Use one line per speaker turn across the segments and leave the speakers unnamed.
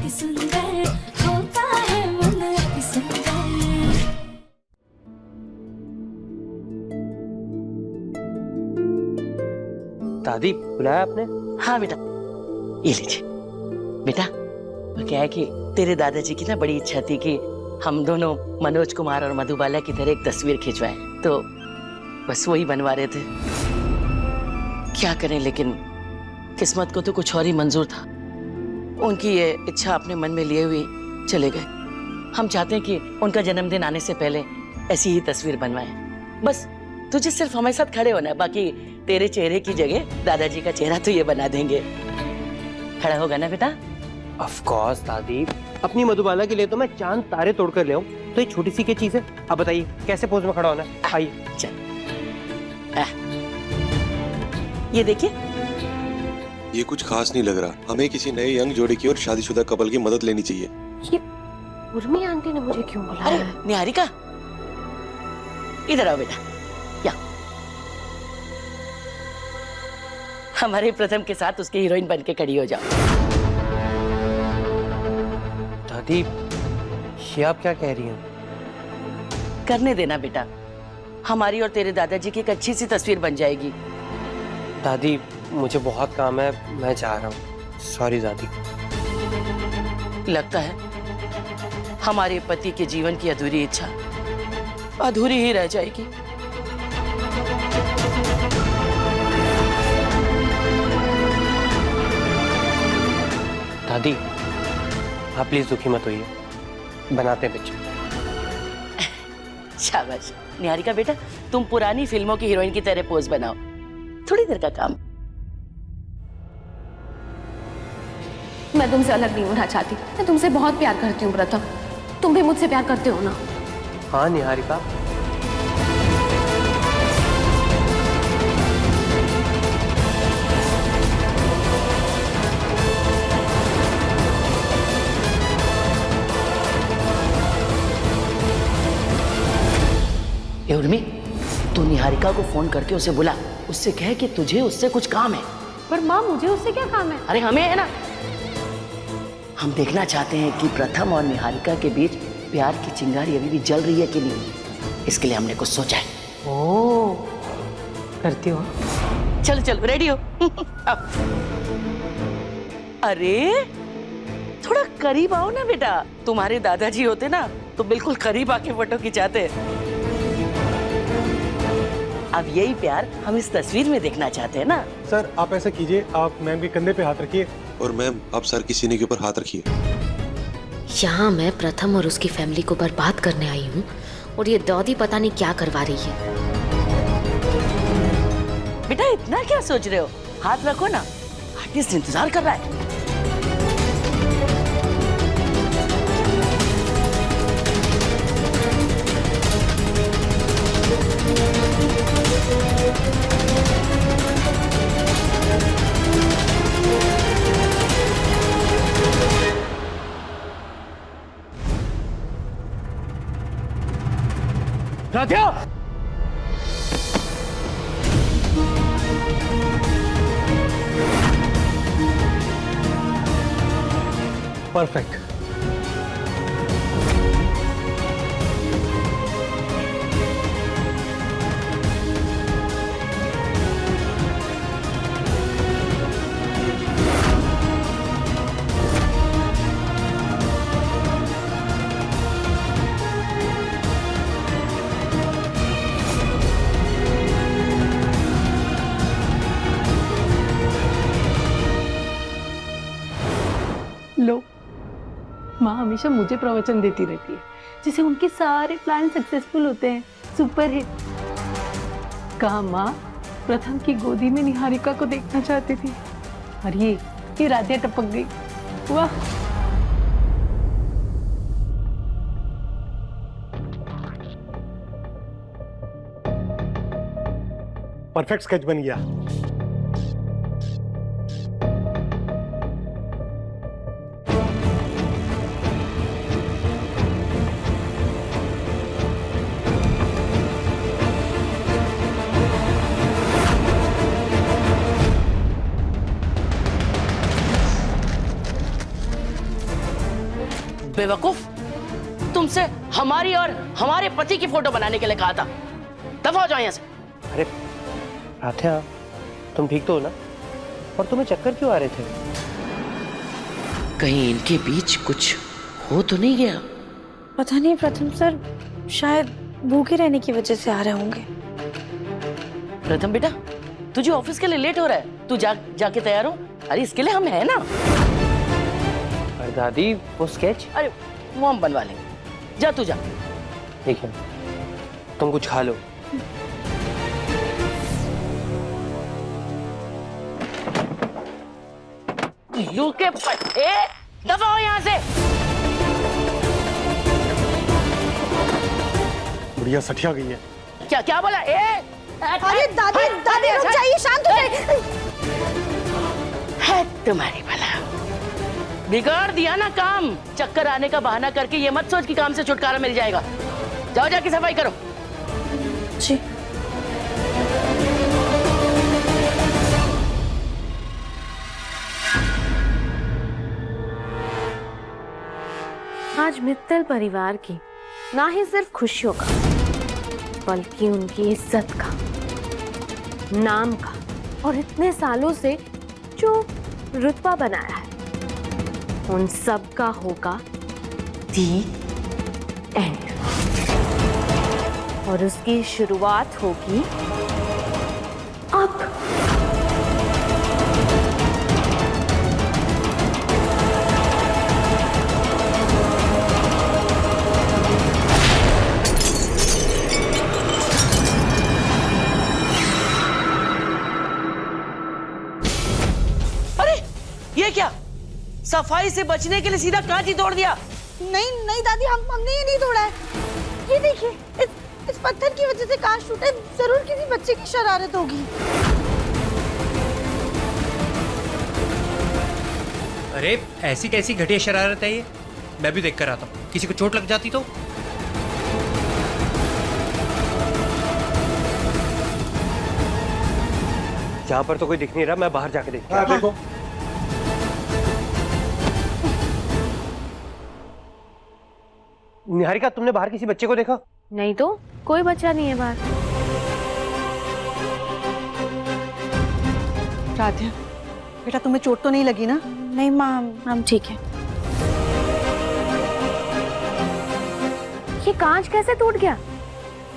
अति सुंदर होता है मन अति सुंदर।
दादी बुलाया आपने?
हाँ बेटा, ये लीजिए। बेटा वो क्या है कि तेरे दादाजी की ना बड़ी इच्छा थी कि हम दोनों मनोज कुमार और मधुबाला की तरह एक तस्वीर खिंचवाएं, तो बस वही बनवा रहे थे। क्या करें, लेकिन किस्मत को तो कुछ और ही मंजूर था। उनकी ये इच्छा अपने मन में लिए हुए चले गए। हम चाहते हैं कि उनका जन्मदिन आने से पहले ऐसी ही तस्वीर बनवाएं। बस तुझे सिर्फ हमारे साथ खड़े होना है, बाकी तेरे चेहरे की जगह दादाजी का चेहरा तो ये बना देंगे। खड़ा होगा ना बेटा?
ऑफ कोर्स दादी, अपनी मधुबाला के लिए तो मैं चांद तारे तोड़कर ले आऊं, तो ये छोटी सी क्या चीज है। अब बताइए कैसे पोज में खड़ा होना है? आइए।
चल ये देखिए।
ये कुछ खास नहीं लग रहा। हमें किसी नए यंग जोड़ी की और शादीशुदा कपल की मदद लेनी चाहिए।
ये उर्मी आंटी ने मुझे क्यों बुलाया?
अरे निहारिका, इधर आओ बेटा। या हमारे प्रथम के साथ उसके हीरोइन बन के खड़ी हो जाओ।
दादी ये आप क्या कह रही हैं?
करने देना बेटा, हमारी और तेरे दादाजी की एक अच्छी सी तस्वीर बन जाएगी।
दादी मुझे बहुत काम है, मैं जा रहा हूँ। सॉरी दादी।
लगता है हमारे पति के जीवन की अधूरी इच्छा अधूरी ही रह जाएगी।
दादी आप प्लीज दुखी मत होइए, बनाते हैं पिक्चर।
शाबाश निहारिका बेटा, तुम पुरानी फिल्मों की हीरोइन की तरह पोज बनाओ। थोड़ी देर का काम।
मैं तुमसे अलग नहीं होना चाहती। मैं तुमसे बहुत प्यार करती हूँ प्रथम। तुम भी मुझसे प्यार करते हो ना?
हाँ निहारिका।
ए उर्मी, तू निहारिका को फोन करके उसे बुला, उससे कह कि तुझे उससे कुछ काम है।
पर माँ मुझे उससे क्या काम है?
अरे हमें है ना। हम देखना चाहते हैं कि प्रथम और निहारिका के बीच प्यार की चिंगारी अभी भी जल रही है कि नहीं। इसके लिए हमने कुछ सोचा है।
ओ, करती हो?
चलो चलो रेडी हो। अब। अरे थोड़ा करीब आओ ना बेटा। तुम्हारे दादाजी होते ना तो बिल्कुल करीब आके फोटो खिंचाते। अब यही प्यार हम इस तस्वीर में देखना चाहते हैं ना।
सर आप ऐसा कीजिए, आप मैम के कंधे पे हाथ रखिए।
और मैम आप सर की सीने के ऊपर हाथ रखिए।
यहाँ मैं प्रथम और उसकी फैमिली को बर्बाद करने आई हूँ और ये दादी पता नहीं क्या करवा रही है।
बेटा इतना क्या सोच रहे हो, हाथ रखो ना, आर्टिस्ट इंतजार कर रहा है।
राधिया!
परफेक्ट।
लो, माँ हमेशा मुझे प्रवचन देती रहती है, जिसे उनके सारे प्लान सक्सेसफुल होते हैं, सुपर हिट। कहा माँ प्रथम की गोदी में निहारिका को देखना चाहती थी और ये राधिया टपक गई। वाह!
परफेक्ट स्केच बन गया।
बेवकूफ, तुमसे हमारी और हमारे पति की फोटो बनाने के लिए कहा था। दफा हो जाओ यहाँ से।
अरे राधिया, तुम ठीक तो हो ना? और तुम्हें चक्कर क्यों आ रहे थे?
कहीं इनके बीच कुछ हो तो नहीं गया?
पता नहीं प्रथम सर, शायद भूखे रहने की वजह से आ रहे होंगे।
प्रथम बेटा, तुझे ऑफिस के लिए लेट हो रहा है, तू जाके तैयार हो। अरे इसके लिए हम हैं ना।
अरे दादी, वो स्केच?
अरे वो हम बनवा लेंगे, जा तू जा।
ठीक है, तुम कुछ खा लो।
लू के पट्टे, दफा हो यहाँ से।
बुढ़िया सठिया गई है।
क्या क्या बोला?
अरे दादी दादी रुक जाइए, शांत हो जाइए।
है तुम्हारी भला, बिगाड़ दिया ना काम। चक्कर आने का बहाना करके ये मत सोच कि काम से छुटकारा मिल जाएगा। जाओ जाके सफाई करो।
जी।
आज मित्तल परिवार की ना ही सिर्फ खुशियों का, बल्कि उनकी इज्जत का, नाम का और इतने सालों से जो रुतबा बनाया है, उन सब का होगा दी एंड। और उसकी शुरुआत होगी अब।
ये क्या? सफाई से बचने के लिए सीधा कांच ही तोड़ दिया?
नहीं नहीं दादी, हमने ये नहीं तोड़ा है। ये देखिए, इस पत्थर की वजह से कांच टूटा। जरूर किसी बच्चे की शरारत होगी।
अरे ऐसी कैसी घटिया शरारत है ये? मैं भी देख कर आता हूँ। किसी को चोट लग जाती तो? यहाँ पर तो कोई दिख नहीं रहा, मैं बाहर जाके देखता हूँ।
देखो।
निहारिका, तुमने बाहर किसी बच्चे को देखा?
नहीं तो कोई बच्चा नहीं है बाहर।
राधिया बेटा, तुम्हें चोट तो नहीं लगी ना?
नहीं माँ, हम ठीक है।
ये कांच कैसे टूट गया?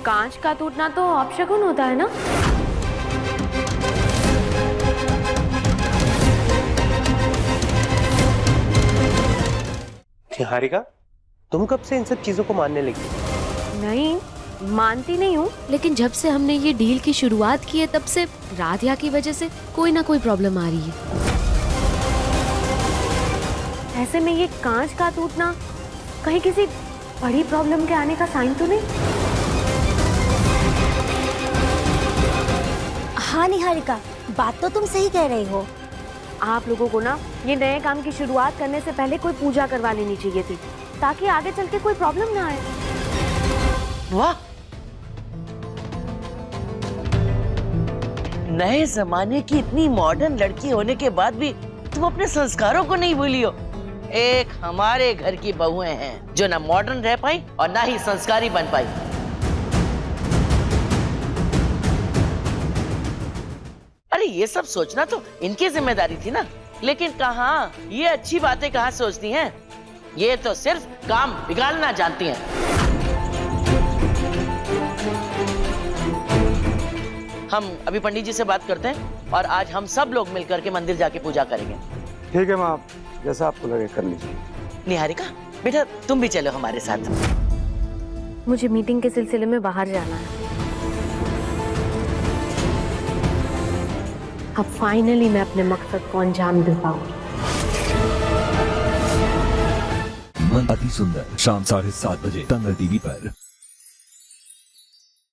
कांच का टूटना तो अपशगुन होता है ना?
निहारिका, तुम कब से इन सब चीजों को मानने लगी?
नहीं, मानती नहीं हूँ, लेकिन जब से हमने ये डील की शुरुआत की है तब से राधिया की वजह से कोई ना कोई प्रॉब्लम आ रही है। ऐसे में ये कांच का टूटना कहीं किसी बड़ी प्रॉब्लम के आने का साइन तो नहीं?
हाँ निहारिका, बात तो तुम सही कह रही हो।
आप लोगों को ना ये नए काम की शुरुआत करने से पहले कोई पूजा करवा लेनी चाहिए थी, ताकि आगे चल के कोई प्रॉब्लम ना आए।
वाह, नए जमाने की इतनी मॉडर्न लड़की होने के बाद भी तुम अपने संस्कारों को नहीं भूली हो। एक हमारे घर की बहुएं हैं जो ना मॉडर्न रह पाई और ना ही संस्कारी बन पाई। अरे ये सब सोचना तो इनकी जिम्मेदारी थी ना, लेकिन कहाँ, ये अच्छी बातें कहाँ सोचती हैं। ये तो सिर्फ काम बिगाड़ना जानती हैं। हम अभी पंडित जी से बात करते हैं और आज हम सब लोग मिलकर के मंदिर जाके पूजा करेंगे।
ठीक है माँ, जैसा आपको लगे कर लीजिए।
निहारिका बेटा, तुम भी चलो हमारे साथ।
मुझे मीटिंग के सिलसिले में बाहर जाना है। अब फाइनली मैं अपने मकसद को अंजाम दे पाऊंगी।
अति सुंदर शाम 7:30 बजे तंगर टीवी पर।